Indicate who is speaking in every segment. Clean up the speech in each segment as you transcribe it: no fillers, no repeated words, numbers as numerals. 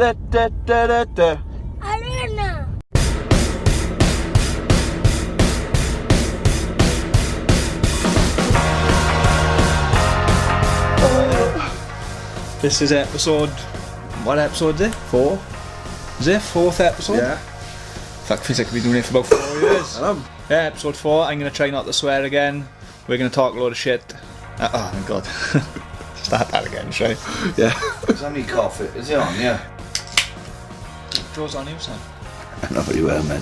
Speaker 1: Arena.
Speaker 2: This is episode... What episode is it? 4? Is it? 4th episode?
Speaker 3: Yeah.
Speaker 2: Fuck, feels like we've been doing it for about 4 years. Yeah, episode 4. I'm going to try not to swear again. We're going to talk a load of shit. Oh my god. Start that again, shall I?
Speaker 3: Yeah.
Speaker 4: Is that me coffee? Is it on? Yeah.
Speaker 2: Joe's on you, son.
Speaker 4: Not very well, man.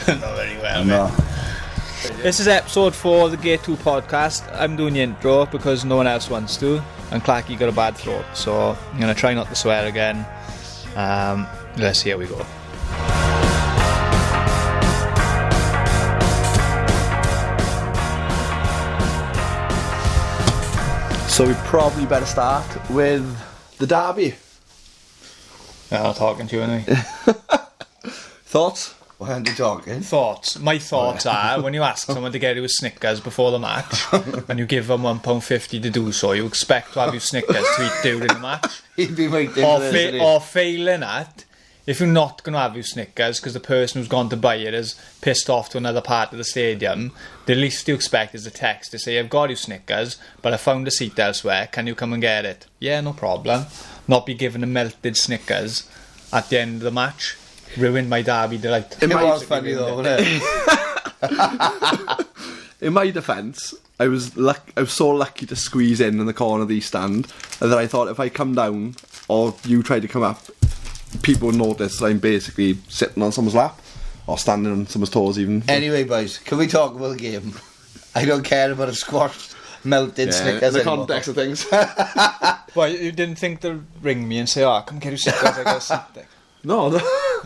Speaker 2: Not very well,
Speaker 4: No.
Speaker 2: man. This is episode 4 of the Gate 2 podcast. I'm doing the intro because no one else wants to. And Clarky got a bad throat, so I'm going to try not to swear again. Let's see how we go.
Speaker 3: So we probably better start with the derby.
Speaker 2: I'm not talking to you anyway.
Speaker 3: Thoughts?
Speaker 4: Why aren't you talking?
Speaker 2: Thoughts. My thoughts are, when you ask someone to get you a Snickers before the match, and you give them £1.50 to do so, you expect to have your Snickers to eat during the match.
Speaker 4: He'd be waiting
Speaker 2: Or,
Speaker 4: for this.
Speaker 2: or failing that, if you're not going to have your Snickers because the person who's gone to buy it is pissed off to another part of the stadium, the least you expect is a text to say, I've got your Snickers, but I found a seat elsewhere, can you come and get it? Yeah, no problem. Not be given a melted Snickers at the end of the match. Ruined my derby delight.
Speaker 4: It was funny though, wasn't it?
Speaker 3: In my defence, I was so lucky to squeeze in the corner of the stand that I thought if I come down or you try to come up, people would notice that I'm basically sitting on someone's lap or standing on someone's toes even.
Speaker 4: Anyway, boys, can we talk about the game? I don't care about a squashed, melted Snickers
Speaker 3: the
Speaker 4: anymore.
Speaker 3: context of things.
Speaker 2: Well, you didn't think to ring me and say, oh, come get your Snickers, I got something.
Speaker 3: No,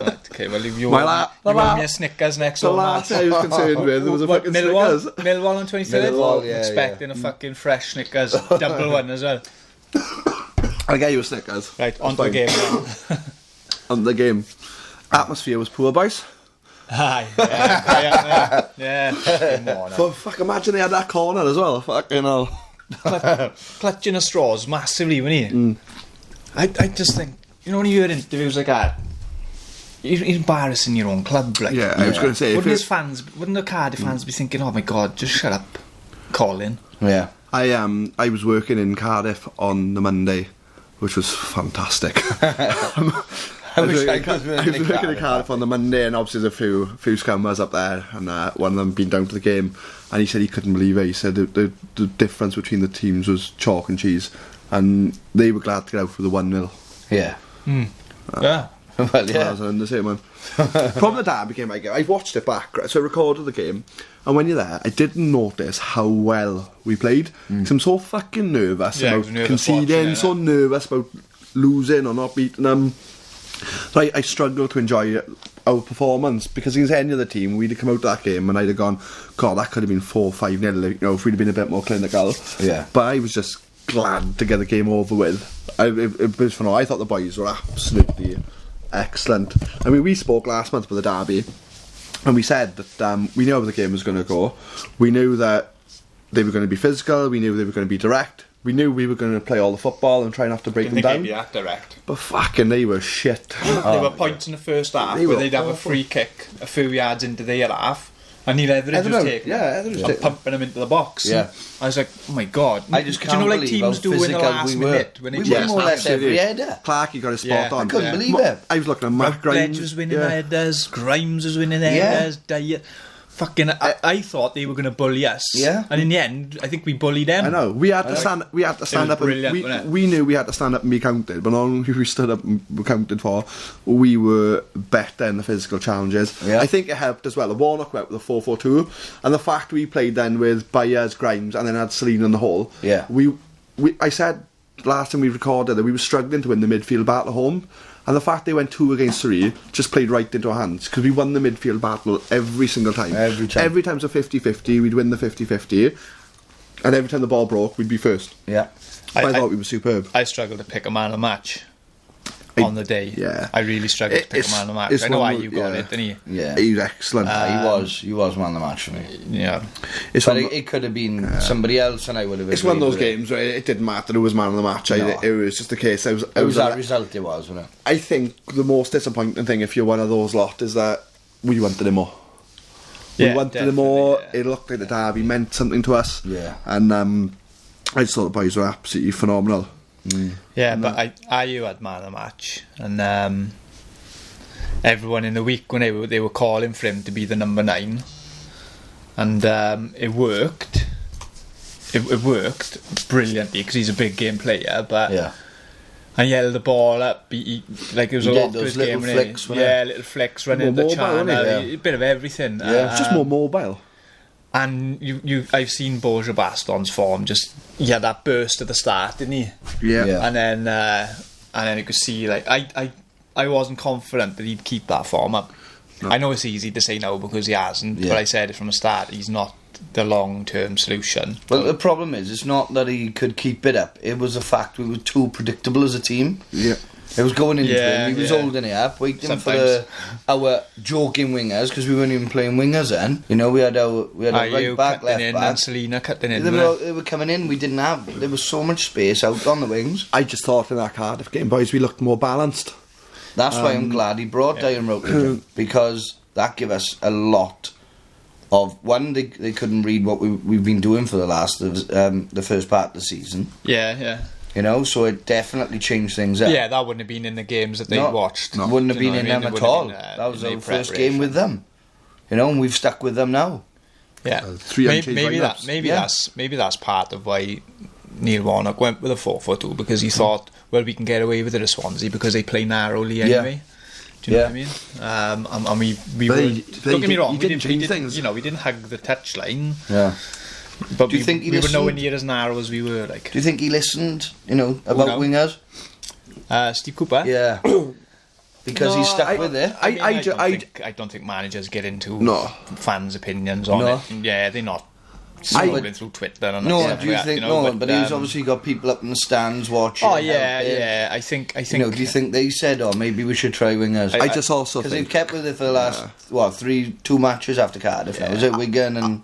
Speaker 2: Right, okay, well, you
Speaker 3: My
Speaker 2: owe me a Snickers next
Speaker 3: the
Speaker 2: home
Speaker 3: last
Speaker 2: match.
Speaker 3: thing I was concerned with was a fucking Snickers.
Speaker 2: Millwall on 23rd?
Speaker 4: Millwall, yeah,
Speaker 2: expecting a fucking fresh Snickers, double one as well.
Speaker 3: I'll get you a Snickers.
Speaker 2: Right, on
Speaker 3: That's
Speaker 2: to the
Speaker 3: fine.
Speaker 2: game then.
Speaker 3: On the game. Atmosphere was poor, boys.
Speaker 2: Aye, yeah. Fucking morning.
Speaker 3: But fuck, imagine they had that corner as well. Fucking hell.
Speaker 2: Clutching at straws massively, wasn't he? I just think, you know, when you hear interviews like that, you're embarrassing your own club, like.
Speaker 3: Yeah, I was going to say.
Speaker 2: Wouldn't the Cardiff fans be thinking, oh my god, just shut up, Colin?
Speaker 4: Yeah.
Speaker 3: I was working in Cardiff on the Monday, which was fantastic. I was working in Cardiff on the Monday, and obviously there's a few scummers up there, and one of them been down to the game, and he said he couldn't believe it. He said the difference between the teams was chalk and cheese, and they were glad to get out with a 1-0.
Speaker 4: Yeah.
Speaker 2: Yeah.
Speaker 4: Well, yeah.
Speaker 3: I was on the same one. From the derby game, I watched it back, right? So I recorded the game, and when you're there, I didn't notice how well we played. 'Cause I'm so fucking nervous about conceding, so nervous about losing or not beating them. So I struggled to enjoy our performance, because against any other team, we'd have come out of that game and I'd have gone, God, that could have been 4-5-0, you know, if we'd have been a bit more clinical.
Speaker 4: Yeah.
Speaker 3: But I was just glad to get the game over with. It was fun. I thought the boys were absolutely excellent. I mean, we spoke last month with the derby, and we said that we knew how the game was going to go. We knew that they were going to be physical. We knew they were going to be direct. We knew we were going to play all the football and try not to break them down.
Speaker 2: They'd be that direct.
Speaker 3: But fucking, they were shit.
Speaker 2: There were points in the first half where they'd have a free kick a few yards into their half, and Neil Etheridge was taking and pumping them into the box.
Speaker 4: Yeah.
Speaker 2: I was like, oh my god.
Speaker 4: I just
Speaker 2: Do
Speaker 4: can't
Speaker 2: you know, like
Speaker 4: believe
Speaker 2: teams
Speaker 4: how
Speaker 2: do in the
Speaker 4: physical
Speaker 2: last
Speaker 4: we were.
Speaker 2: minute when
Speaker 4: We
Speaker 2: it
Speaker 4: were more or less every header.
Speaker 3: Clarky got his spot
Speaker 2: Yeah.
Speaker 3: on.
Speaker 4: I couldn't believe it.
Speaker 3: I was looking at Matt
Speaker 2: Rutledge
Speaker 3: Grimes.
Speaker 2: was winning headers, Grimes was winning headers, Dyer. Fucking, I thought they were going to bully us.
Speaker 4: Yeah.
Speaker 2: And in the end, I think we bullied them.
Speaker 3: I know. We had to stand. We had to stand up.
Speaker 2: Brilliant,
Speaker 3: We knew we had to stand up and be counted. But not only we stood up and were counted for, we were better in the physical challenges.
Speaker 4: Yeah.
Speaker 3: I think it helped as well. The Warnock went with a 4-4-2, and the fact we played then with Byers, Grimes, and then had Celine in the hole.
Speaker 4: Yeah.
Speaker 3: I said last time we recorded that we were struggling to win the midfield battle at home. And the fact they went 2 against 3 just played right into our hands, because we won the midfield battle every single time. Every time it's a 50-50, we'd win the 50-50. And every time the ball broke, we'd be first.
Speaker 4: Yeah.
Speaker 3: I thought we were superb.
Speaker 2: I struggled to pick a man of the match. on the day.
Speaker 3: Yeah.
Speaker 2: I really struggled to pick a man of the match. I know Ayew got it, didn't he?
Speaker 4: Yeah.
Speaker 3: He was excellent.
Speaker 4: He was man of the match for me.
Speaker 2: Yeah.
Speaker 4: It could have been somebody else, and I would have.
Speaker 3: It's one of those games where it didn't matter who was man of the match.
Speaker 4: No.
Speaker 3: It was just the case.
Speaker 4: It was that result. It was, wasn't it?
Speaker 3: I think the most disappointing thing, if you're one of those lot, is that we wanted him more. We wanted him more.
Speaker 2: Yeah.
Speaker 3: It looked like the derby meant something to us.
Speaker 4: Yeah.
Speaker 3: And I just thought the boys were absolutely phenomenal.
Speaker 2: Yeah, but Ayew had man of the match, and everyone in the week when they were calling for him to be the number 9, and it worked. It worked brilliantly because he's a big game player, but.
Speaker 4: Yeah.
Speaker 2: And he held the ball up, like it was a lot to his game.
Speaker 4: Flicks,
Speaker 2: little flicks running the channel, a bit of everything.
Speaker 3: Yeah, just more mobile.
Speaker 2: And I've seen Borja Baston's form. He had that burst at the start, didn't he?
Speaker 3: Yeah.
Speaker 2: And then you could see, like, I wasn't confident that he'd keep that form up. No. I know it's easy to say no because he hasn't, but I said it from the start. He's not the long-term solution.
Speaker 4: Well, the problem is, it's not that he could keep it up. It was the fact we were too predictable as a team.
Speaker 3: Yeah.
Speaker 4: It was going into him. He was holding it up, waiting for our joking wingers, because we weren't even playing wingers then. You know, we had our right back, left
Speaker 2: in,
Speaker 4: back,
Speaker 2: and Selena cutting in.
Speaker 4: They were coming in. We didn't have. There was so much space out on the wings.
Speaker 3: I just thought in that Cardiff game, boys, we looked more balanced.
Speaker 4: That's why I'm glad he brought Diane Routledge, because that gave us a lot of one. They couldn't read what we've been doing for the first part of the season.
Speaker 2: Yeah.
Speaker 4: You know, so it definitely changed things up.
Speaker 2: Yeah, that wouldn't have been in the games that they watched.
Speaker 4: No. Wouldn't have been in them at all. That was our first game with them. You know, and we've stuck with them now.
Speaker 2: Yeah, maybe that's part of why Neil Warnock went with a 4-4-2, because he thought, well, we can get away with it at Swansea because they play narrowly anyway. Do you know what I mean? And we don't get me wrong, we didn't things. You know, we didn't hug the touchline.
Speaker 4: Yeah.
Speaker 2: But we were nowhere near as narrow as we were. Like,
Speaker 4: do you think he listened? You know, about wingers?
Speaker 2: Steve Cooper.
Speaker 4: Yeah. Because he's stuck with it.
Speaker 2: I don't think managers get into fans' opinions on it. Yeah, they're not scrolling through Twitter. And
Speaker 4: do you think? But he's obviously got people up in the stands watching.
Speaker 2: Oh yeah. I think.
Speaker 4: You know, do you think they said, "Oh, maybe we should try wingers"?
Speaker 3: I just also
Speaker 4: because they've kept with it for the last 2 matches after Cardiff. Now. Was it Wigan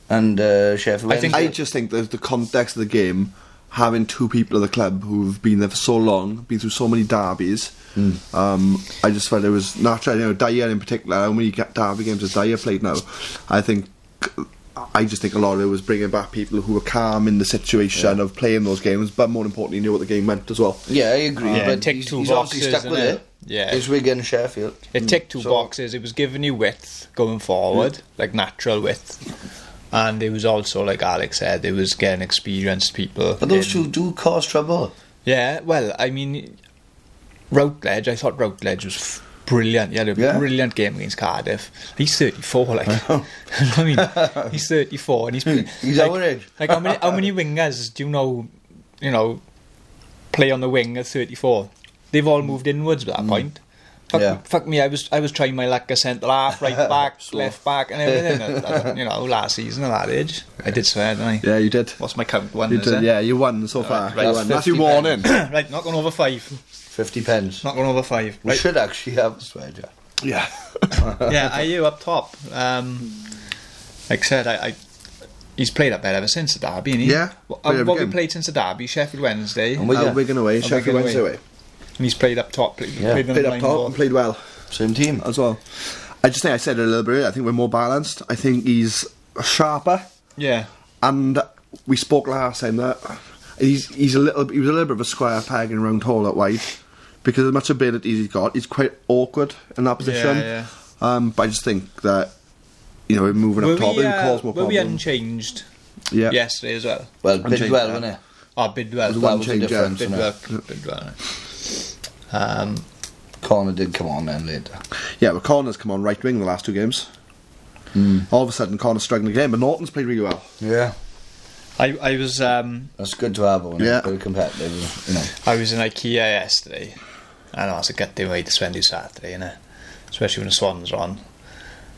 Speaker 4: and Sheffield Wednesday?
Speaker 3: I just think that the context of the game, having 2 people at the club who've been there for so long, been through so many derbies, I just felt it was natural. You know, Dyer in particular, how many derby games has Dyer played now? I just think a lot of it was bringing back people who were calm in the situation of playing those games, but more importantly, knew what the game meant as well.
Speaker 4: Yeah, I agree. But
Speaker 2: he's
Speaker 4: obviously stuck with it.
Speaker 2: Yeah,
Speaker 4: it's Wigan and Sheffield.
Speaker 2: It ticked 2 boxes. It was giving you width going forward, like natural width. And it was also, like Alex said, it was getting experienced people.
Speaker 4: But those 2 do cause trouble.
Speaker 2: Yeah, well, I mean, Routledge, I thought Routledge was brilliant. He had a brilliant game against Cardiff. He's 34, like. I mean, he's 34 and he's
Speaker 4: our age.
Speaker 2: Like, how many wingers do you know, play on the wing at 34? They've all moved inwards at that point. Fuck me, I was trying my luck as centre half, right back, left back, and everything. You know, last season at that age, I did swear, didn't I?
Speaker 3: Yeah, you did.
Speaker 2: What's my count? 1,
Speaker 3: you
Speaker 2: is
Speaker 3: did,
Speaker 2: it?
Speaker 3: yeah, you won so far.
Speaker 2: Right,
Speaker 3: that's your warning.
Speaker 2: Right, not going over 5.
Speaker 4: 50 pence.
Speaker 2: Not going over 5.
Speaker 4: We should actually have a swear jar.
Speaker 3: Yeah.
Speaker 2: Yeah, Ayew up top. Like I said, he's played up there ever since the derby, hasn't he?
Speaker 3: Yeah.
Speaker 2: What we played since the derby? Sheffield Wednesday.
Speaker 3: And Wigan away, Sheffield Wednesday away.
Speaker 2: And he's played up top. Played
Speaker 3: up top and played well.
Speaker 4: Same team
Speaker 3: as well. I just think I said it a little bit earlier, I think we're more balanced. I think he's sharper.
Speaker 2: Yeah.
Speaker 3: And we spoke last time that he was a little bit of a square peg in a round hole at wide, because as much ability he's got, he's quite awkward in that position.
Speaker 2: Yeah.
Speaker 3: But I just think that, you know, moving up top, it cause more problems.
Speaker 2: Were we unchanged yesterday as well?
Speaker 4: Well, Bidwell, wasn't it?
Speaker 2: Oh, Bidwell.
Speaker 3: That was the difference.
Speaker 2: Bidwell.
Speaker 4: Connor did come on then later.
Speaker 3: Yeah, but Connor's come on right wing the last 2 games. All of a sudden Connor's struggling again, but Norton's played really well.
Speaker 4: Yeah.
Speaker 2: I was
Speaker 4: that's good to have, when it's very competitive, you know.
Speaker 2: I was in IKEA yesterday. I know it's a good way to spend your Saturday, innit? Especially when the Swans are on.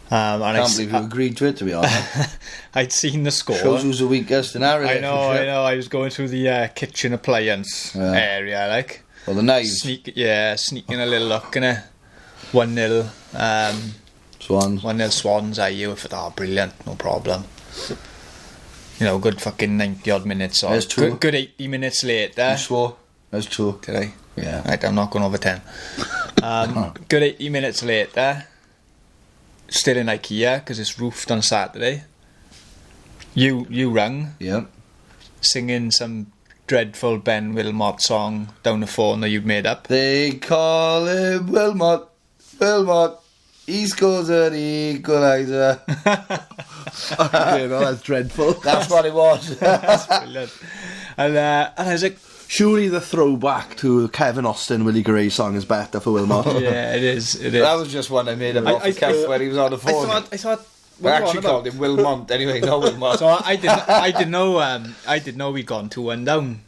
Speaker 4: I can't believe you agreed to it, to be honest.
Speaker 2: I'd seen the score.
Speaker 4: Shows who's the weakest in our
Speaker 2: I know. I was going through the kitchen appliance area, like.
Speaker 4: Well, the knives.
Speaker 2: Sneaking a little look, innit? 1-0.
Speaker 4: Swans.
Speaker 2: 1-0 Swans, Ayew. Brilliant, no problem. You know, good fucking 90 odd minutes. Or
Speaker 4: There's 2.
Speaker 2: Good 80 minutes later.
Speaker 4: You swore. There's 2.
Speaker 2: Did I?
Speaker 4: Yeah.
Speaker 2: Right, I'm not going over 10. Good 80 minutes later. Still in IKEA because it's roofed on Saturday. You rang.
Speaker 4: Yeah.
Speaker 2: Singing some dreadful Ben Wilmot song down the phone that you'd made up.
Speaker 4: They call him Wilmot. He scores an equaliser.
Speaker 3: Okay, no, that's dreadful.
Speaker 4: That's what it was.
Speaker 2: That's brilliant. And I was like,
Speaker 3: surely the throwback to Kevin Austin, Willie Gray song is better for Wilmot.
Speaker 2: yeah, it is.
Speaker 4: That was just one I made him off the cuff when he was on the phone.
Speaker 2: I thought.
Speaker 4: I actually called him Wilmot anyway, not Wilmot.
Speaker 2: So I didn't know we'd gone 2-1 down.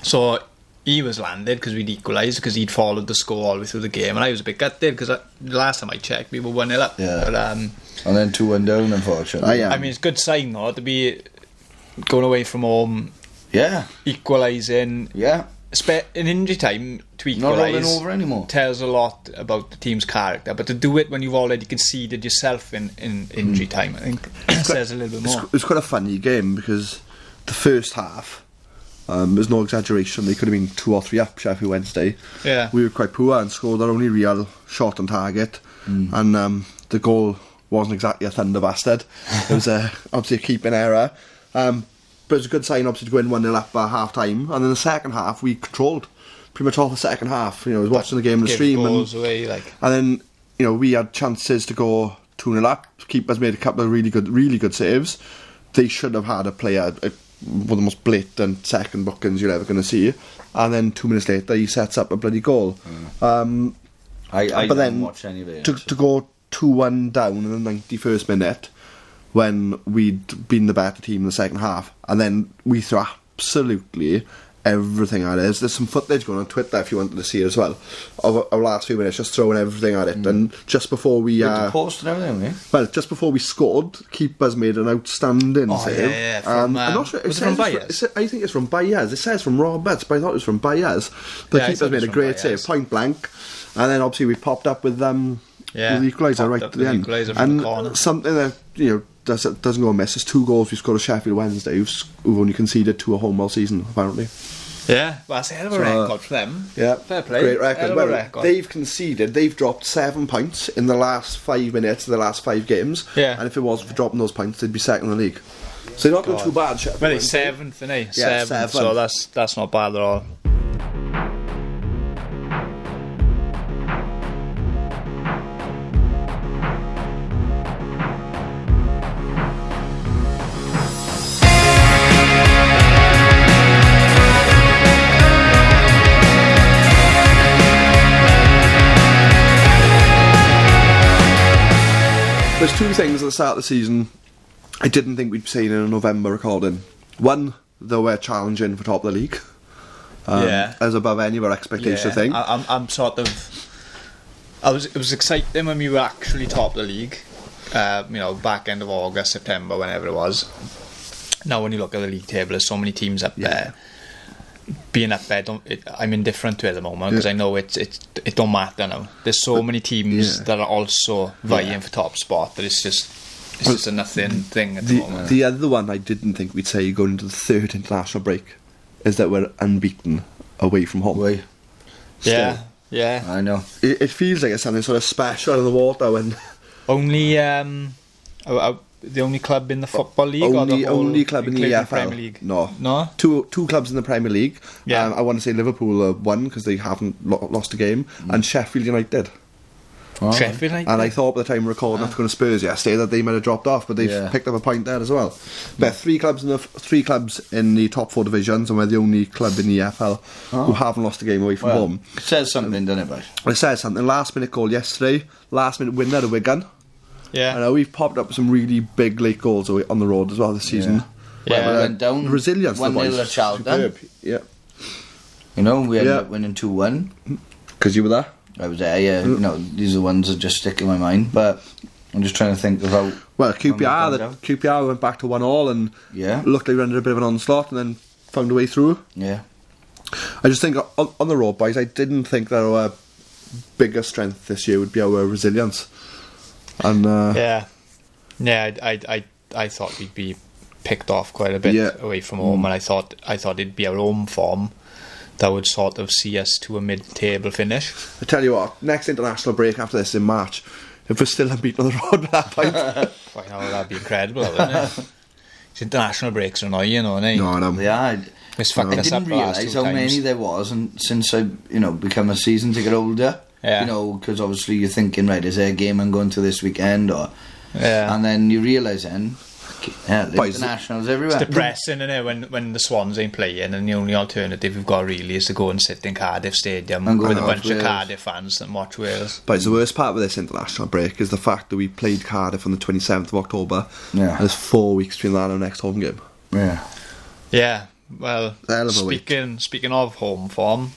Speaker 2: So he was landed because we'd equalised because he'd followed the score all the way through the game, and I was a bit gutted because the last time I checked we were 1-0 up.
Speaker 4: Yeah.
Speaker 2: But,
Speaker 4: and then 2-1 down, unfortunately.
Speaker 2: I mean, it's a good sign though to be going away from home.
Speaker 4: Yeah.
Speaker 2: Equalising.
Speaker 4: Yeah.
Speaker 2: In injury time to equalise.
Speaker 4: Not rolling over anymore.
Speaker 2: Tells a lot about the team's character, but to do it when you've already conceded yourself in injury time, I think says a little bit more.
Speaker 3: It's quite a funny game because the first half, there's no exaggeration, they could have been 2 or 3 up Sheffield Wednesday.
Speaker 2: Yeah.
Speaker 3: We were quite poor and scored our only real shot on target, and the goal wasn't exactly a thunder bastard. It was obviously a keeping error. But it's a good sign, obviously, to go in 1-0 up at half time. And in the second half, we controlled pretty much all the second half. You know, I was watching the game on the stream.
Speaker 2: Goals away, like.
Speaker 3: And then, you know, we had chances to go 2-0 up. Keepers made a couple of really good saves. They should have had a player, one of the most blatant second bookings you're ever going to see. And then 2 minutes later, he sets up a bloody goal.
Speaker 4: I
Speaker 3: but
Speaker 4: didn't watch any of it.
Speaker 3: To go 2-1 down in the 91st minute, when we'd been the better team in the second half, and then we threw absolutely everything at it. There's some footage going on Twitter if you wanted to see it as well of our last few minutes, just throwing everything at it. And just before we
Speaker 4: the post and everything, eh?
Speaker 3: well, just before we scored, keepers made an outstanding save.
Speaker 2: Yeah, from,
Speaker 3: I'm not sure.
Speaker 2: was it from Baez?
Speaker 3: I think it's from Baez. It says from Roberts, but I thought it was from Baez. The keepers made a great save, point blank, and then obviously we popped up with the equaliser right at the end. And something that, you know, doesn't go amiss. There's 2 goals we scored at Sheffield Wednesday, who've only conceded 2 at home all season, apparently.
Speaker 2: Yeah, well, that's a hell of a record for them.
Speaker 3: Yeah,
Speaker 2: fair play.
Speaker 3: Great record.
Speaker 2: Well, record.
Speaker 3: They've conceded. They've dropped 7 points in the last 5 minutes of the last 5 games.
Speaker 2: Yeah,
Speaker 3: and if it wasn't for dropping those points, they'd be second in the league. So they're not doing too bad. Sheffield
Speaker 2: well, it's 7th, isn't he?
Speaker 3: Yeah,
Speaker 2: 7th. So that's not bad at all.
Speaker 3: There's 2 things at the start of the season I didn't think we'd be saying in a November recording. One, that we're challenging for top of the league. As above any of our expectations, I think.
Speaker 2: I'm sort of... It was exciting when we were actually top of the league. You know, back end of August, September, whenever it was. Now when you look at the league table, there's so many teams up there. Being up there, I'm indifferent to it at the moment because I know it don't matter now. There's so many teams that are also vying for top spot that it's just a nothing thing at the moment.
Speaker 3: The other one I didn't think we'd say going into the 3rd international break is that we're unbeaten away from home.
Speaker 2: Yeah,
Speaker 4: I know.
Speaker 3: It feels like it's something sort of special in the water when
Speaker 2: only the only club in the Football League or the whole
Speaker 3: only club in the EFL.
Speaker 2: Premier League?
Speaker 3: No. Two clubs in the Premier League.
Speaker 2: Yeah.
Speaker 3: I want to say Liverpool won because they haven't lost a game, and Sheffield United.
Speaker 2: Sheffield United.
Speaker 3: And I thought by the time we were recording after going to Spurs yesterday that they might have dropped off, but they've picked up a point there as well. But 3 clubs in the top 4 divisions, and we're the only club in the EFL who haven't lost a game away from home.
Speaker 4: It says something, doesn't it, boys?
Speaker 3: It says something. Last minute goal yesterday, last minute winner at Wigan.
Speaker 2: Yeah.
Speaker 3: I know we've popped up with some really big late goals on the road as well this season.
Speaker 2: Yeah.
Speaker 4: We went down
Speaker 3: resilience.
Speaker 4: 1-0 at Charlton.
Speaker 3: Yeah.
Speaker 4: You know, we ended up winning 2-1.
Speaker 3: Because you were there?
Speaker 4: I was there, yeah. You know, these are the ones that just stick in my mind. But I'm just trying to think of how...
Speaker 3: Well, QPR went back to 1-1 and looked like we were under a bit of an onslaught and then found a way through.
Speaker 4: Yeah.
Speaker 3: I just think on the road, boys, I didn't think that our bigger strength this year would be our resilience. And
Speaker 2: I thought we'd be picked off quite a bit away from home, and I thought it'd be our home form that would sort of see us to a mid-table finish.
Speaker 3: I tell you what, next international break after this in March, if we're still unbeaten on the road at that point,
Speaker 2: well, that'd be incredible, wouldn't it? International breaks are annoying, aren't they?
Speaker 3: No,
Speaker 4: Yeah,
Speaker 2: It's fucking
Speaker 4: I
Speaker 2: us up
Speaker 4: didn't
Speaker 2: the last
Speaker 4: realise
Speaker 2: 2
Speaker 4: how
Speaker 2: times.
Speaker 4: many there was, and since I, become a season ticket holder, because obviously you're thinking, right, is there a game I'm going to this weekend, or and then you realise then, the internationals everywhere.
Speaker 2: It's depressing, isn't it, when the Swans ain't playing, and the only alternative we've got really is to go and sit in Cardiff Stadium
Speaker 4: And go
Speaker 2: with a
Speaker 4: and
Speaker 2: bunch
Speaker 4: watch
Speaker 2: of
Speaker 4: Wales.
Speaker 2: Cardiff fans and watch Wales.
Speaker 3: but the worst part of this international break is the fact that we played Cardiff on the 27th of October,
Speaker 4: Yeah.
Speaker 3: and there's 4 weeks between that and our next home game.
Speaker 2: Yeah, well,
Speaker 3: Hell of a week.
Speaker 2: speaking of home form,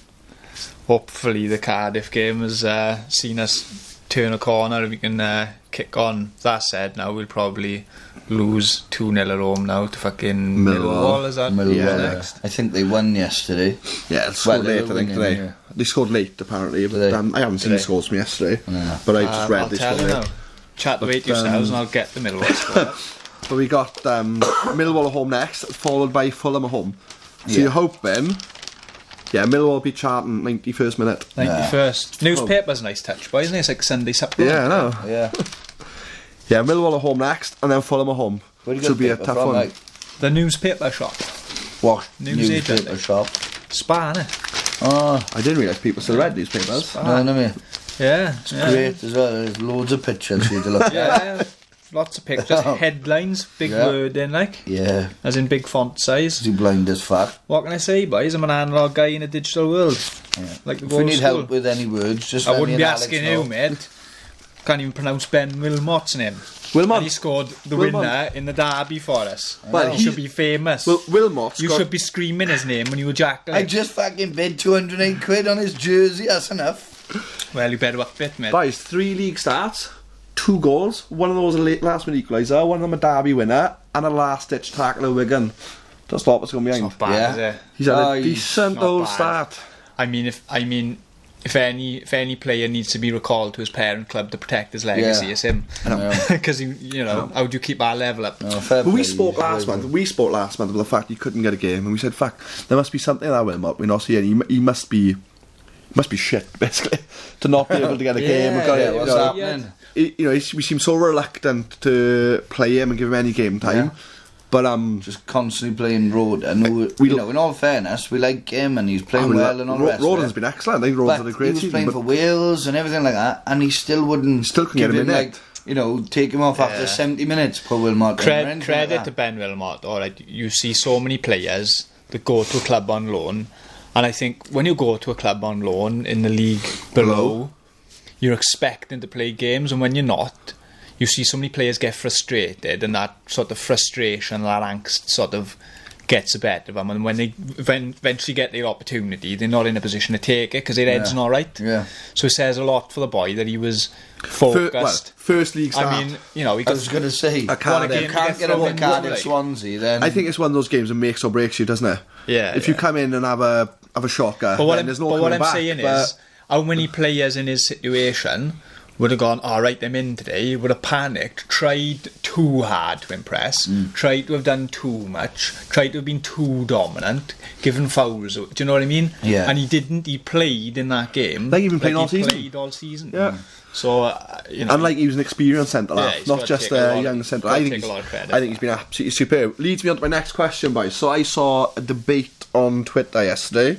Speaker 2: hopefully the Cardiff game has seen us turn a corner and we can kick on. That said, now we'll probably lose 2-0 at home now to fucking Millwall. Is that next?
Speaker 4: I think they won yesterday.
Speaker 3: Yeah, it's scored late, I think,
Speaker 4: winning,
Speaker 3: today.
Speaker 4: yeah.
Speaker 3: They scored late, apparently, but
Speaker 4: Today.
Speaker 3: I haven't seen the scores from yesterday. But I just read
Speaker 2: I'll
Speaker 3: they
Speaker 2: tell
Speaker 3: scored
Speaker 2: you
Speaker 3: late.
Speaker 2: now. Chat the way to yourselves and I'll get the Millwall score.
Speaker 3: But we got Millwall at home next, followed by Fulham at home. So you're hoping, Millwall beat Charlton 91st minute.
Speaker 2: 91st. Newspaper's a nice touch, boy, isn't it? It's like Sunday supplement.
Speaker 3: Yeah, I know.
Speaker 4: Yeah.
Speaker 3: Yeah, Millwall at home next, and then Fulham at home.
Speaker 4: Where do you
Speaker 3: Should
Speaker 4: get
Speaker 3: be a
Speaker 4: paper
Speaker 3: tough
Speaker 4: from,
Speaker 3: one.
Speaker 4: like?
Speaker 2: The newspaper shop.
Speaker 3: What?
Speaker 4: Newspaper shop.
Speaker 2: Spa, innit?
Speaker 4: Oh,
Speaker 3: I didn't realise people still read newspapers.
Speaker 4: no, I mean,
Speaker 2: Yeah.
Speaker 4: great as well. There's loads of pictures for you to look at.
Speaker 2: Yeah. Lots of pictures, headlines, big word in, like,
Speaker 4: Yeah,
Speaker 2: as in big font size.
Speaker 4: you blind as fuck.
Speaker 2: What can I say, boys? I'm an analog guy in a digital world. Like the
Speaker 4: If we need help with any words, just
Speaker 2: I
Speaker 4: let
Speaker 2: wouldn't
Speaker 4: me
Speaker 2: be
Speaker 4: and Alex
Speaker 2: asking
Speaker 4: know.
Speaker 2: you, mate. Can't even pronounce Ben Wilmot's name.
Speaker 3: Wilmot.
Speaker 2: And he scored the
Speaker 3: Wilmot.
Speaker 2: winner in the derby for us.
Speaker 3: Well,
Speaker 2: he should be famous.
Speaker 3: Well, Wilmot's
Speaker 2: you
Speaker 3: got...
Speaker 2: should be screaming his name when you were jacked.
Speaker 4: I just fucking bid 208 quid on his jersey, that's enough.
Speaker 2: Well, you better up it, mate.
Speaker 3: Boys, 3 league starts, 2 goals. One of those a late last minute equaliser, one of them a derby winner, and a last ditch tackle at Wigan. Just stop what's going behind.
Speaker 2: Not bad,
Speaker 4: Yeah.
Speaker 2: is it?
Speaker 3: He's had
Speaker 4: Oh,
Speaker 3: a
Speaker 4: he's
Speaker 3: decent
Speaker 2: not
Speaker 3: old
Speaker 2: bad.
Speaker 3: start.
Speaker 2: If any player needs to be recalled to his parent club to protect his legacy,
Speaker 4: Yeah.
Speaker 2: it's him. Because how would you keep our level up?
Speaker 4: No, fair
Speaker 3: But we
Speaker 4: play,
Speaker 3: spoke
Speaker 4: he's
Speaker 3: last
Speaker 4: very
Speaker 3: month. We spoke last month about the fact he couldn't get a game, and we said, "Fuck, there must be something that Wilmot we're not seeing. He must be shit, basically, to not be able to get a game. We've got
Speaker 4: yeah,
Speaker 3: it,
Speaker 4: what's happening?
Speaker 3: we seem so reluctant to play him and give him any game time. But
Speaker 4: Just constantly playing Road, and in all fairness, we like him and he's playing well and all the rest.
Speaker 3: Roden's
Speaker 4: of it.
Speaker 3: been excellent. I think Roden's
Speaker 4: But
Speaker 3: had a great
Speaker 4: he was
Speaker 3: season.
Speaker 4: playing
Speaker 3: but
Speaker 4: for Wales and everything like that, and he still wouldn't.
Speaker 3: Still couldn't get him in
Speaker 4: like, take him off after 70 minutes. Poor Wilmot.
Speaker 2: Credit to Ben Wilmot. All right, you see so many players that go to a club on loan, and I think when you go to a club on loan in the league below, you're expecting to play games, and when you're not, you see so many players get frustrated, and that sort of frustration, that angst sort of gets the better of them, and when they eventually get their opportunity, they're not in a position to take it because their head's not right.
Speaker 4: Yeah.
Speaker 2: So it says a lot for the boy that he was focused.
Speaker 3: First league start.
Speaker 2: I mean, he
Speaker 4: I
Speaker 2: got
Speaker 4: was going to say,
Speaker 3: A Cardiff.
Speaker 4: if you can't get over Cardiff Swansea, then
Speaker 3: I think it's one of those games that makes or breaks you, doesn't it?
Speaker 2: Yeah,
Speaker 3: If you
Speaker 2: yeah.
Speaker 3: come in and have a shocker,
Speaker 2: But what
Speaker 3: then
Speaker 2: I'm,
Speaker 3: there's no
Speaker 2: but what
Speaker 3: coming
Speaker 2: I'm
Speaker 3: back.
Speaker 2: saying
Speaker 3: But
Speaker 2: is, how many players in his situation would have gone, all right, I'm in today, would have panicked, tried too hard to impress, tried to have done too much, tried to have been too dominant, given fouls. Do you know what I mean?
Speaker 3: Yeah.
Speaker 2: And he didn't. He played in that game.
Speaker 3: Like he's been playing all
Speaker 2: he
Speaker 3: season.
Speaker 2: Played all season.
Speaker 3: Yeah.
Speaker 2: So
Speaker 3: and like he was an experienced centre
Speaker 2: Yeah,
Speaker 3: half,
Speaker 2: he's
Speaker 3: not
Speaker 2: gotta
Speaker 3: just
Speaker 2: take a
Speaker 3: a
Speaker 2: lot-
Speaker 3: young centre.
Speaker 2: gotta
Speaker 3: I think
Speaker 2: take a lot of credit.
Speaker 3: I think he's been absolutely superb. Leads me on to my next question, boys. So I saw a debate on Twitter yesterday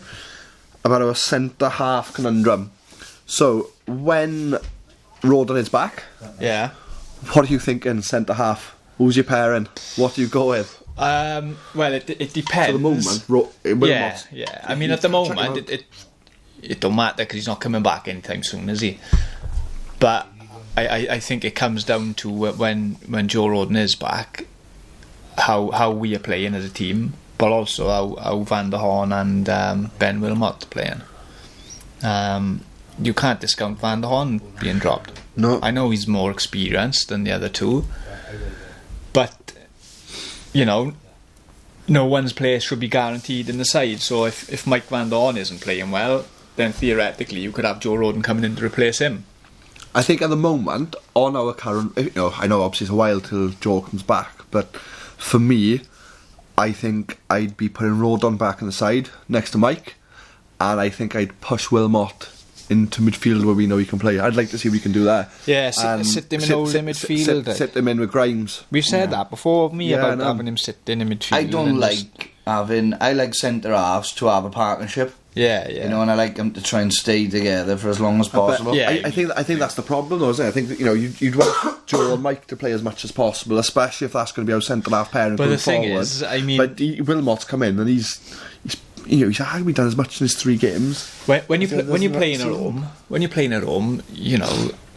Speaker 3: about a centre half conundrum. So when Roden is back,
Speaker 2: yeah.
Speaker 3: what are you thinking centre half? Who's your pairing? What do you go with?
Speaker 2: Well, it depends.
Speaker 3: For the moment,
Speaker 2: Yeah. I mean, at the moment, it don't matter because he's not coming back anytime soon, is he? But I think it comes down to when Joe Roden is back, how we are playing as a team, but also how Van der Horn and Ben Wilmot are playing. You can't discount Van der Horn being dropped.
Speaker 3: No.
Speaker 2: I know he's more experienced than the other two, but no one's place should be guaranteed in the side. So if Mike Van Dorn isn't playing well, then theoretically you could have Joe Rodon coming in to replace him.
Speaker 3: I think at the moment, on our current, I know obviously it's a while till Joe comes back, but for me, I think I'd be putting Rodon back on the side next to Mike, and I think I'd push Wilmot into midfield where we know he can play. I'd like to see if we can do that.
Speaker 2: Yeah, sit him in midfield.
Speaker 3: Sit him in with Grimes.
Speaker 2: We've said that before, about having him sit in midfield.
Speaker 4: I don't like I like centre halves to have a partnership.
Speaker 2: Yeah.
Speaker 4: You know, and I like them to try and stay together for as long as possible.
Speaker 3: But, I think that's the problem, though, isn't it? I think that, you'd want Joe and Mike to play as much as possible, especially if that's going to be our centre half pairing going forward. But the thing is, but Wilmot's come in and he's hardly done as much in his 3 games.
Speaker 2: When you're playing at home,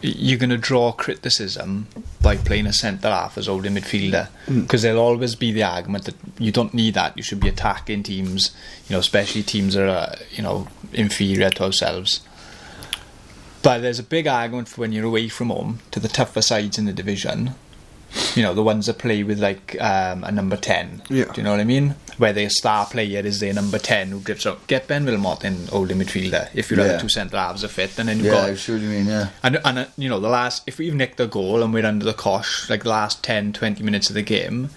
Speaker 2: you're going to draw criticism by playing a centre half as holding midfielder, because there'll always be the argument that you don't need that. You should be attacking teams, especially teams that are inferior to ourselves. But there's a big argument for when you're away from home to the tougher sides in the division. The ones that play with like a number 10.
Speaker 3: Yeah.
Speaker 2: Do you know what I mean? Where their star player is their number 10 who drifts out. Get Ben Wilmot in holding midfielder if your other 2 centre halves are fit, and then you've got.
Speaker 4: I see what you mean. Yeah.
Speaker 2: And the last, if we've nicked a goal and we're under the cosh, like the last 10-20 minutes of the game,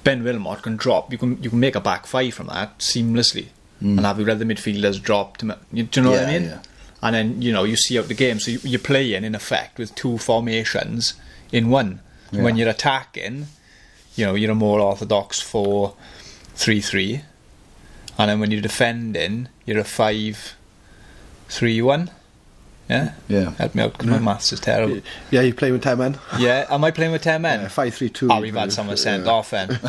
Speaker 2: Ben Wilmot can drop. You can make a back 5 from that seamlessly, and have your other midfielders drop. Do you know what I mean? Yeah. And then you see out the game. So you're playing in effect with 2 formations in one. Yeah. When you're attacking, you're a more orthodox 4-3-3, and then when you're defending, you're a 5-3-1. Yeah? Help me out, because my maths is terrible.
Speaker 3: Yeah, you're playing with 10 men.
Speaker 2: Yeah, am I playing with 10 men?
Speaker 3: Yeah, 5-3-2.
Speaker 2: Oh, we've had someone sent off then.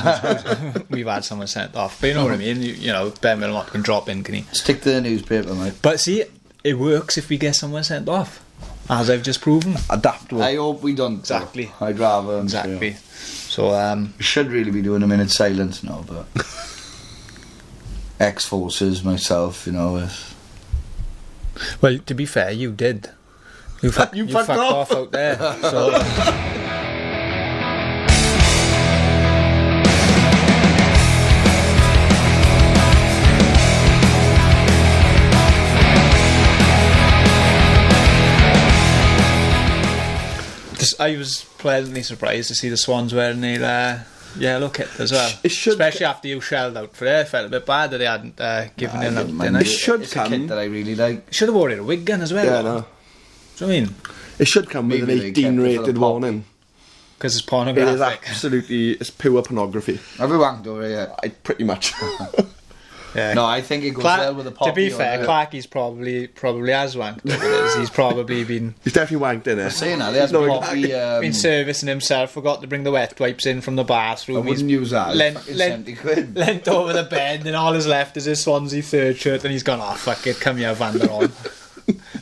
Speaker 2: We've had someone sent off. But you know what I mean? Ben Wilmot can drop in, can he?
Speaker 4: Stick to the newspaper, mate.
Speaker 2: But see, it works if we get someone sent off. As I've just proven.
Speaker 3: Adaptable.
Speaker 4: I hope we don't.
Speaker 2: Exactly.
Speaker 4: I'd rather.
Speaker 2: Exactly. So,
Speaker 4: we should really be doing a minute's silence now, but ex-forces, myself, with...
Speaker 2: Well, to be fair, you did. You fucked off out there. So... I was pleasantly surprised to see the Swans wearing their yellow kit as well. Especially after you shelled out for it. I felt a bit bad that they hadn't given it out.
Speaker 3: It should come.
Speaker 4: It's a kit that I really like.
Speaker 2: Should have worn it a Wigan as well.
Speaker 3: Yeah, no.
Speaker 2: Do you know what I mean?
Speaker 3: It should come with an 18 rated warning.
Speaker 2: Because it's pornographic.
Speaker 3: It's pure pornography.
Speaker 4: Have we wanked over yet?
Speaker 3: Pretty much.
Speaker 2: Yeah.
Speaker 4: No, I think it goes well with the poppy.
Speaker 2: To be fair, Clarky's probably has wanked over this. He's probably been...
Speaker 3: He's definitely wanked in it.
Speaker 4: Saying that, there's poppy...
Speaker 2: been servicing himself, forgot to bring the wet wipes in from the bathroom.
Speaker 4: I wouldn't use that.
Speaker 2: Leant over the bed, and all he's left is his Swansea third shirt, and he's gone, fuck it, come here, Van der On.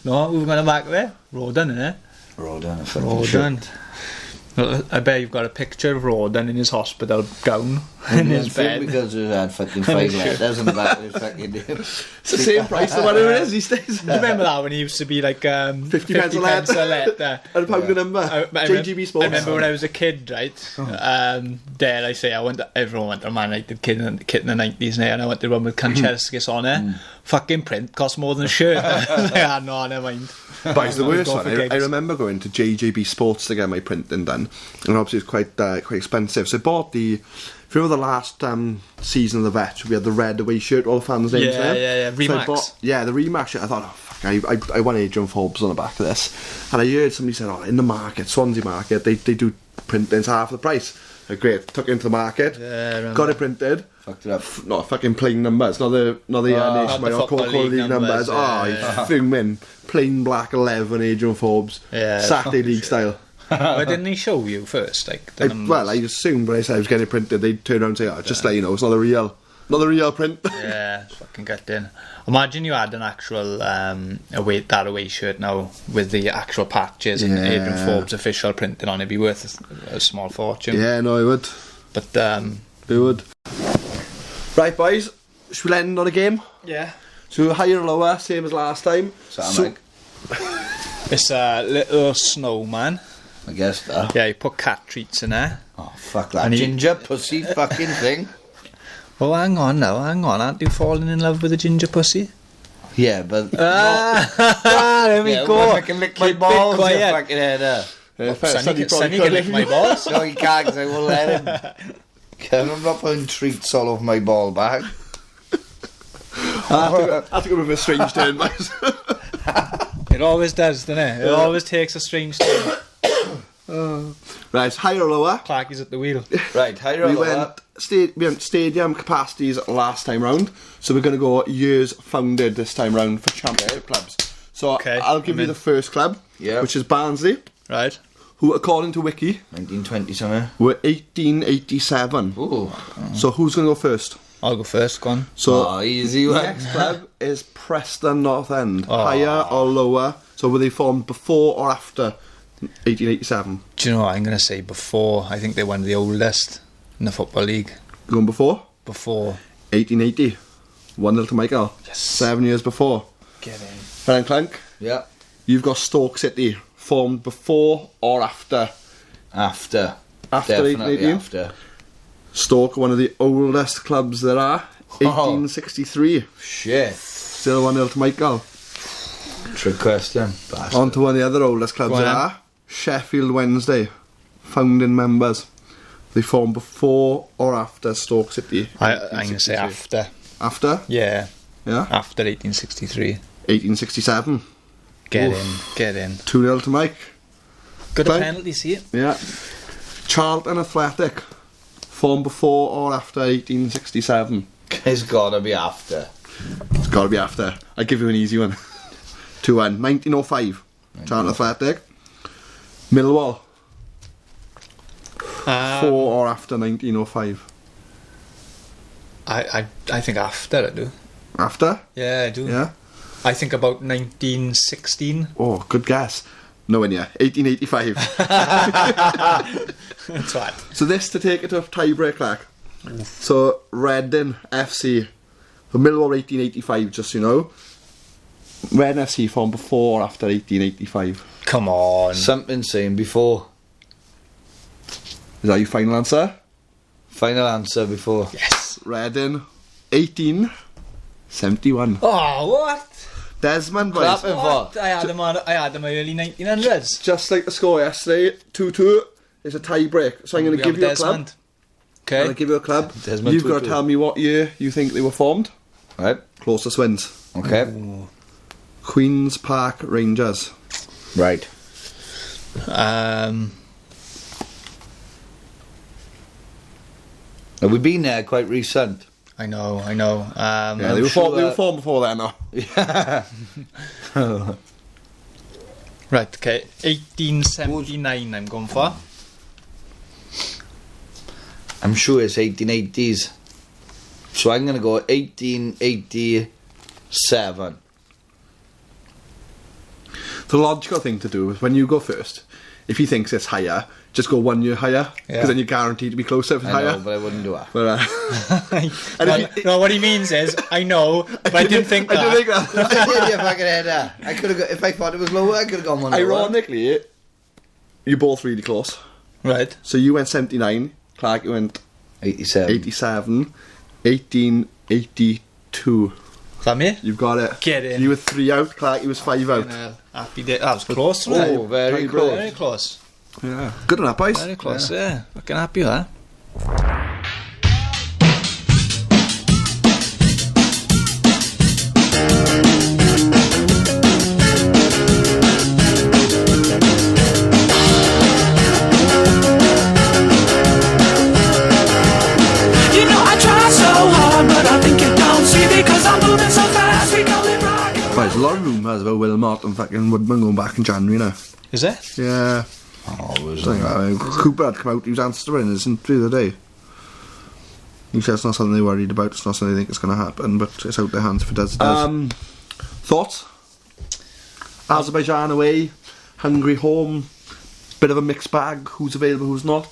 Speaker 2: No, we've got him back there. Rodon, innit?
Speaker 4: Rodon.
Speaker 2: I bet you've got a picture of Rodon in his hospital gown in his bed.
Speaker 4: Because he had fucking 5 letters in the back of his fucking name.
Speaker 3: It's the same price no matter who it is these days.
Speaker 2: Do you remember that when he used to be like 50
Speaker 3: pence a
Speaker 2: letter?
Speaker 3: And a pound number. JGB Sports.
Speaker 2: I remember when I was a kid, right? Dare I say, everyone went to Man United kit in the 90s now, and I went to run with Kanchelskis on it. Fucking print cost more than a shirt. No, never mind.
Speaker 3: But it's the worst one. I remember going to JJB Sports to get my printing done, and obviously it's quite expensive. So I bought if you remember the last season of the Vets, we had the red away shirt, all the fans' names there.
Speaker 2: Yeah, Remax.
Speaker 3: So the Remax shirt. I thought, fuck, I want Adrian Forbes on the back of this, and I heard somebody said, in the market, Swansea market, they do printing, it's half the price. Great, took it into the market, got it printed.
Speaker 4: Fucked it up.
Speaker 3: Not fucking plain numbers, not the nationwide or Coca-Cola League numbers. Fuming, plain black 11 Adrian Forbes, Saturday League style.
Speaker 2: But didn't he show you first, like the numbers?
Speaker 3: I assumed when I said I was getting it printed, they'd turn around and say, just let you know, it's not the real print.
Speaker 2: Yeah, it's fucking gutting. Imagine you had an actual away shirt now with the actual patches and Adrian Forbes official printing on it. It'd be worth a small fortune.
Speaker 3: Yeah, no, it would.
Speaker 2: But
Speaker 3: it would. Right, boys, should we end on a game?
Speaker 2: Yeah.
Speaker 3: So higher or lower, same as last time.
Speaker 2: It's a little snowman.
Speaker 4: I guess that.
Speaker 2: Yeah, you put cat treats in there.
Speaker 4: Oh, fuck that. And ginger pussy fucking thing.
Speaker 2: Oh, hang on now, aren't you falling in love with a ginger pussy?
Speaker 4: Yeah, but...
Speaker 2: There we go.
Speaker 4: I can lick my balls, you fucking header.
Speaker 2: Sonny can lick my balls.
Speaker 4: No, he can't, because I won't let him. I'm not putting treats all over my ball bag.
Speaker 3: I have to go with a strange turn, mate.
Speaker 2: It always does, doesn't it? It always takes a strange turn.
Speaker 3: Right, higher or lower?
Speaker 2: Clarky's at the wheel.
Speaker 4: Right, higher or lower?
Speaker 3: We went stadium capacities last time round, so we're going to go years founded this time round for championship clubs. So I'll give you the first club, which is Barnsley.
Speaker 2: Right.
Speaker 3: Who, according to Wiki,
Speaker 4: 1920 somewhere.
Speaker 3: were 1887.
Speaker 4: Ooh.
Speaker 3: So who's going to go first?
Speaker 2: I'll go first, go on.
Speaker 3: So
Speaker 4: easy one.
Speaker 3: the next club is Preston North End. Higher or lower? So were they formed before or after 1887?
Speaker 2: Do you know what? I'm going to say before. I think they're one of the oldest in the Football League.
Speaker 3: Going before?
Speaker 2: Before.
Speaker 3: 1880. 1-0 to Michael.
Speaker 2: Yes.
Speaker 3: 7 years before.
Speaker 2: Get in.
Speaker 3: Frank Clank.
Speaker 4: Yeah.
Speaker 3: You've got Stoke City. Formed before or after?
Speaker 4: After.
Speaker 3: After
Speaker 4: Definitely
Speaker 3: 1880?
Speaker 4: after.
Speaker 3: Stoke, one of the oldest clubs there are. 1863.
Speaker 4: Shit.
Speaker 3: Still 1-0 to Michael.
Speaker 4: Trick question. Bastard.
Speaker 3: On to one of the other oldest clubs there are. Sheffield Wednesday. Founding members. They formed before or after Stoke City?
Speaker 2: I'm going to say after.
Speaker 3: After?
Speaker 2: Yeah.
Speaker 3: Yeah?
Speaker 2: After 1863.
Speaker 3: 1867.
Speaker 2: Get
Speaker 3: Oof.
Speaker 2: in.
Speaker 3: 2-0 to Mike.
Speaker 2: Good
Speaker 3: Fine.
Speaker 2: penalty, see it?
Speaker 3: Yeah. Charlton Athletic. Formed before or after 1867?
Speaker 4: It's gotta be after.
Speaker 3: It's got to be after. I'll give you an easy one. 2-1. 1905. Charlton Athletic. Millwall. Before or after 1905?
Speaker 2: I think after, I do.
Speaker 3: After?
Speaker 2: Yeah, I do.
Speaker 3: Yeah.
Speaker 2: I think about 1916.
Speaker 3: Oh, good guess. Nowhere near. 1885.
Speaker 2: That's right.
Speaker 3: So this to take it to a tie-break, Clark. So Reading FC. For Millwall 1885, just so you know. Reading FC formed before or after 1885?
Speaker 2: Come on.
Speaker 4: Something saying before.
Speaker 3: Is that your final answer?
Speaker 4: Final answer before.
Speaker 2: Yes.
Speaker 3: Reading 1871.
Speaker 2: Oh, what?
Speaker 3: Desmond, boys.
Speaker 4: Clapping for.
Speaker 2: I had them early 1900s.
Speaker 3: Just like the score yesterday, 2-2. It's a tie-break. So I'm going to give you a club. I'm going to
Speaker 2: Okay.
Speaker 3: give you a club.
Speaker 4: Desmond
Speaker 3: You've got to
Speaker 4: 2-2.
Speaker 3: tell me what year you think they were formed.
Speaker 4: Right.
Speaker 3: Closest wins.
Speaker 4: Okay.
Speaker 3: Queen's Park Rangers.
Speaker 4: Right.
Speaker 2: Um,
Speaker 4: Now, we've been there quite recent.
Speaker 2: I know.
Speaker 3: Yeah,
Speaker 4: I'm
Speaker 3: they were
Speaker 4: sure
Speaker 3: formed before then, no?
Speaker 4: Yeah.
Speaker 2: Right, okay. 1879 I'm going for.
Speaker 4: I'm sure it's 1880s. So I'm going to go 1887.
Speaker 3: The logical thing to do is when you go first, if he thinks it's higher, just go 1 year higher, because then you're guaranteed to be closer if it's
Speaker 4: I know,
Speaker 3: higher.
Speaker 4: but I wouldn't do that.
Speaker 3: But,
Speaker 2: No, what he means is, I know, but I didn't think that.
Speaker 3: I didn't think that.
Speaker 4: I did, you fucking head there. I could have got, if I thought it was lower, I could have gone one lower.
Speaker 3: Ironically, you're both really close.
Speaker 2: Right.
Speaker 3: So you went 79, Clark, you went
Speaker 4: 87.
Speaker 3: 87, 1882.
Speaker 2: Is that me?
Speaker 3: You've got it.
Speaker 2: Get in.
Speaker 3: You were 3 out, Clark, you was 5 out.
Speaker 2: Happy day. That was close,
Speaker 4: Oh,
Speaker 2: right?
Speaker 4: very close.
Speaker 2: Very close.
Speaker 3: Yeah. Good enough, boys.
Speaker 2: Very close, yeah. Fucking happy with that.
Speaker 5: You know I try so hard, but I think you don't see me 'cause I'm moving so fast. We call it rock.
Speaker 3: There's a lot of rumours about Wilmot and fucking Woodman going back in January now.
Speaker 2: Is it?
Speaker 3: Yeah.
Speaker 4: Oh, it was
Speaker 3: Cooper had come out, he was answering his interview the other day. He said it's not something they're worried about, it's not something they think is going to happen, but it's out their hands if it does. Thoughts? Azerbaijan away, Hungary home, bit of a mixed bag, who's available, who's not.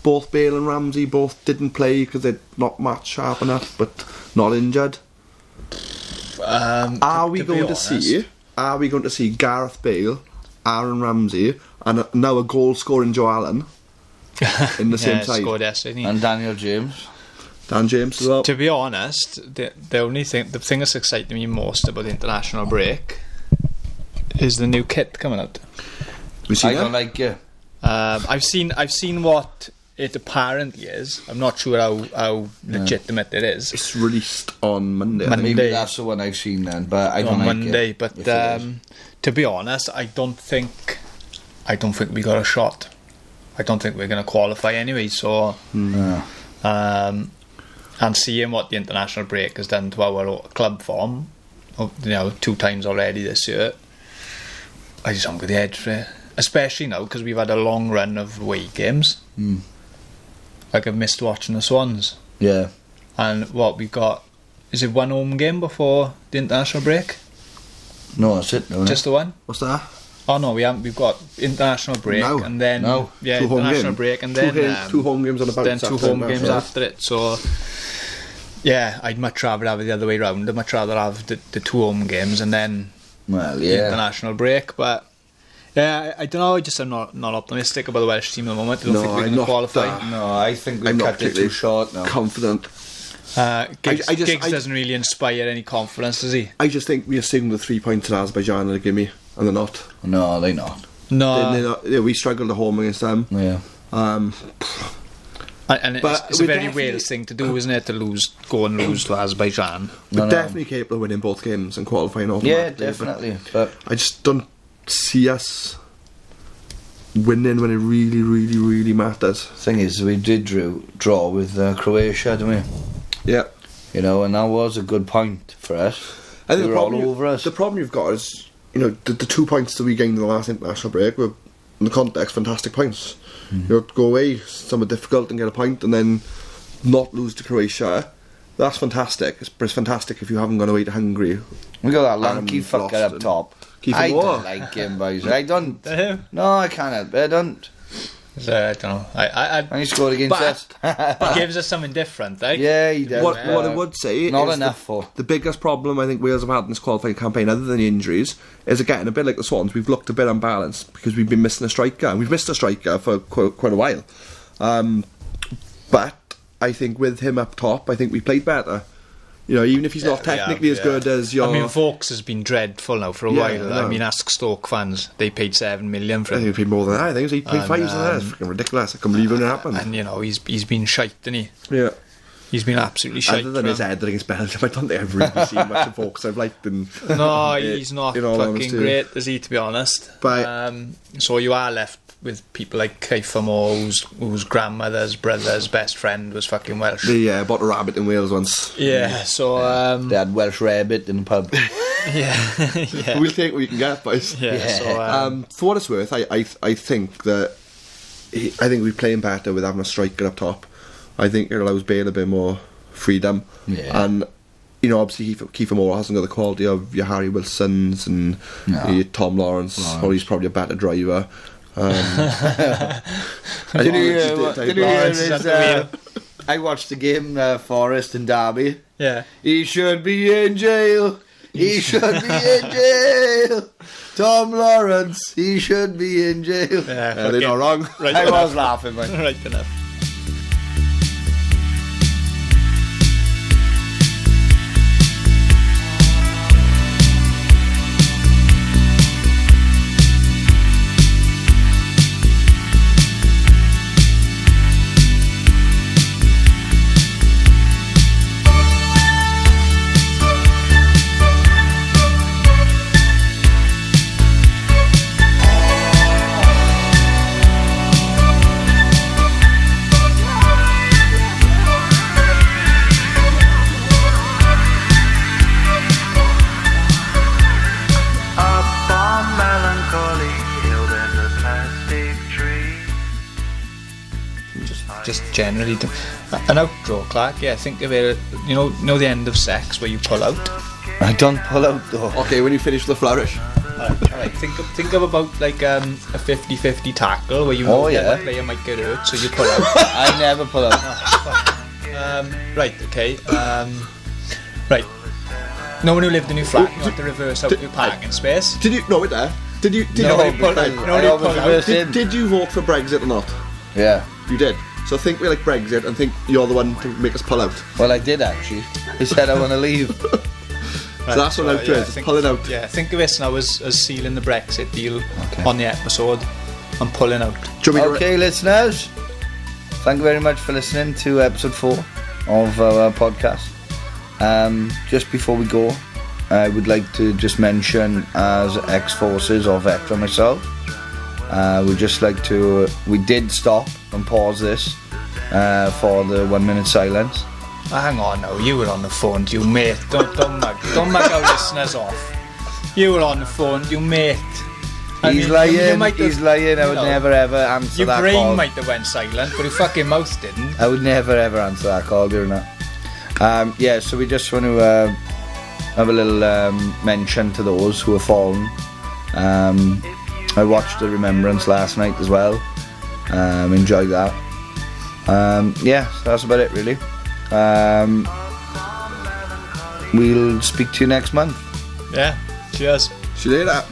Speaker 3: Both Bale and Ramsey both didn't play because they're not match sharp enough, but not injured. Are we going to see Gareth Bale, Aaron Ramsey, and now a goal scoring Joe Allen in the same side?
Speaker 2: Scored yesterday, didn't he?
Speaker 4: And Daniel James.
Speaker 3: Dan James as well.
Speaker 2: To be honest, the thing that's exciting me most about the international break is the new kit coming out.
Speaker 4: I don't like it.
Speaker 2: I've seen what it apparently is. I'm not sure how legitimate it is.
Speaker 3: It's released on Monday.
Speaker 4: Maybe that's the one I've seen then, but I don't
Speaker 2: on
Speaker 4: like
Speaker 2: Monday.
Speaker 4: it.
Speaker 2: But to be honest, I don't think we got a shot. I don't think we're going to qualify anyway. So, and seeing what the international break has done to our club form, 2 times already this year, I just haven't got the edge for it. Especially now because we've had a long run of away games. Like I've missed watching the Swans.
Speaker 4: Yeah.
Speaker 2: And what we've got, is it 1 home game before the international break?
Speaker 4: No, that's it. No,
Speaker 2: Just the one?
Speaker 3: What's that?
Speaker 2: Oh no, we haven't. We've got international break and then yeah,
Speaker 3: 2 home
Speaker 2: international
Speaker 3: games.
Speaker 2: break and then
Speaker 3: 2 home games on the bounce.
Speaker 2: Then 2 home games after it. So yeah, I'd much rather have it the other way round. I'd much rather have the 2 home games and then the international break. But yeah, I don't know. I'm not optimistic about the Welsh team at the moment. I don't think we're going to qualify.
Speaker 4: No, I think we've cut it too short now.
Speaker 3: Confident.
Speaker 2: Giggs doesn't really inspire any confidence, does he?
Speaker 3: I just think we assume the 3 points in Azerbaijan are a gimme, and they're not.
Speaker 4: No, they're not.
Speaker 2: No,
Speaker 3: they're not. Yeah, we struggled at home against them.
Speaker 4: Yeah.
Speaker 2: And it's a very Wales thing to do, isn't it? To go and lose to Azerbaijan.
Speaker 3: We're definitely capable of winning both games and qualifying automatically.
Speaker 4: Yeah, definitely. But
Speaker 3: I just don't see us winning when it really, really, really matters.
Speaker 4: Thing is, we did draw with Croatia, didn't we?
Speaker 3: Yeah.
Speaker 4: And that was a good point for us.
Speaker 3: I think
Speaker 4: they were all over us.
Speaker 3: The problem you've got is, the 2 points that we gained in the last international break were, in the context, fantastic points. Go away somewhat difficult and get a point, and then not lose to Croatia. That's fantastic. It's fantastic if you haven't gone away to Hungary.
Speaker 4: We got that lanky fucker up top. I don't like him, boys. I don't. No, I can't help it. I don't.
Speaker 2: I don't know.
Speaker 4: And he scored against us.
Speaker 2: He gives us something different, eh?
Speaker 4: Yeah, he does.
Speaker 3: What I would say
Speaker 4: not
Speaker 3: is
Speaker 4: enough for
Speaker 3: the biggest problem I think Wales have had in this qualifying campaign, other than the injuries, is again a bit like the Swans. We've looked a bit unbalanced because we've been missing a striker, and we've missed a striker for quite a while. But I think with him up top, I think we played better. Even if he's not technically as good as your...
Speaker 2: I mean, Vokes has been dreadful now for a while. I mean, ask Stoke fans. They paid 7 million for him.
Speaker 3: I think he paid more than that. I think it was 8.5 or that. It's freaking ridiculous. I can't believe it happened.
Speaker 2: And, he's been shite, didn't he?
Speaker 3: Yeah.
Speaker 2: He's been absolutely shite.
Speaker 3: Other than his header against Belgium, I don't think I've really seen much of Vokes I've liked.
Speaker 2: No, he's not fucking great, is he, to be honest?
Speaker 3: But
Speaker 2: so you are left with people like Kiefer Moore, whose grandmother's brother's best friend was fucking Welsh.
Speaker 3: Yeah, bought a rabbit in Wales once.
Speaker 2: Yeah, so...
Speaker 4: they had Welsh rabbit in the pub.
Speaker 2: yeah.
Speaker 3: We'll take what we can get, boys.
Speaker 2: Yeah. So,
Speaker 3: for what it's worth, I think that... I think we're playing better with having a striker up top. I think it allows Bale a bit more freedom.
Speaker 4: Yeah.
Speaker 3: And... obviously Kiefer Moore hasn't got the quality of your Harry Wilsons and your Tom Lawrence, or he's probably a better driver.
Speaker 4: I watched the game, Forest and Derby.
Speaker 2: Yeah.
Speaker 4: He should be in jail. He should be in jail. Tom Lawrence, he should be in jail.
Speaker 2: Yeah,
Speaker 3: they're not wrong.
Speaker 2: Right
Speaker 4: I was laughing, man.
Speaker 2: Right enough. Just generally an outdraw, Clark. Yeah, think of it. Know the end of sex where you pull out.
Speaker 4: I don't pull out though.
Speaker 3: Okay, when you finish the flourish.
Speaker 2: Alright, think of about like a 50-50 tackle where the player might get hurt, so you pull out.
Speaker 4: I never pull out.
Speaker 2: Right, okay. Right. No one who lived in your flat, you want to reverse out your parking space.
Speaker 3: Did you know it there? Did you
Speaker 2: pull out?
Speaker 3: Did you vote for Brexit or not?
Speaker 4: Yeah.
Speaker 3: You did. So think we're like Brexit and think you're the one to make us pull out.
Speaker 4: Well, I did actually. He said I want to leave.
Speaker 3: So that's what out is, pulling out.
Speaker 2: Yeah, think of this now as sealing the Brexit deal on the episode and pulling out.
Speaker 4: Okay, listeners. Thank you very much for listening to episode 4 of our podcast. Just before we go, I would like to just mention, as ex-forces or veteran myself, we did stop and pause this for the 1 minute silence.
Speaker 2: Hang on now, you were on the phone, you mate. Don't mug our listeners off. You were on the phone, you mate.
Speaker 4: He's lying. I would never ever answer that call.
Speaker 2: Your brain might have went silent, but your fucking mouth didn't.
Speaker 4: I would never ever answer that call, doing that. Yeah, so we just want to have a little mention to those who have fallen. I watched the Remembrance last night as well. Enjoyed that. Yeah, so that's about it really. We'll speak to you next month.
Speaker 2: Yeah, cheers.
Speaker 3: See you later.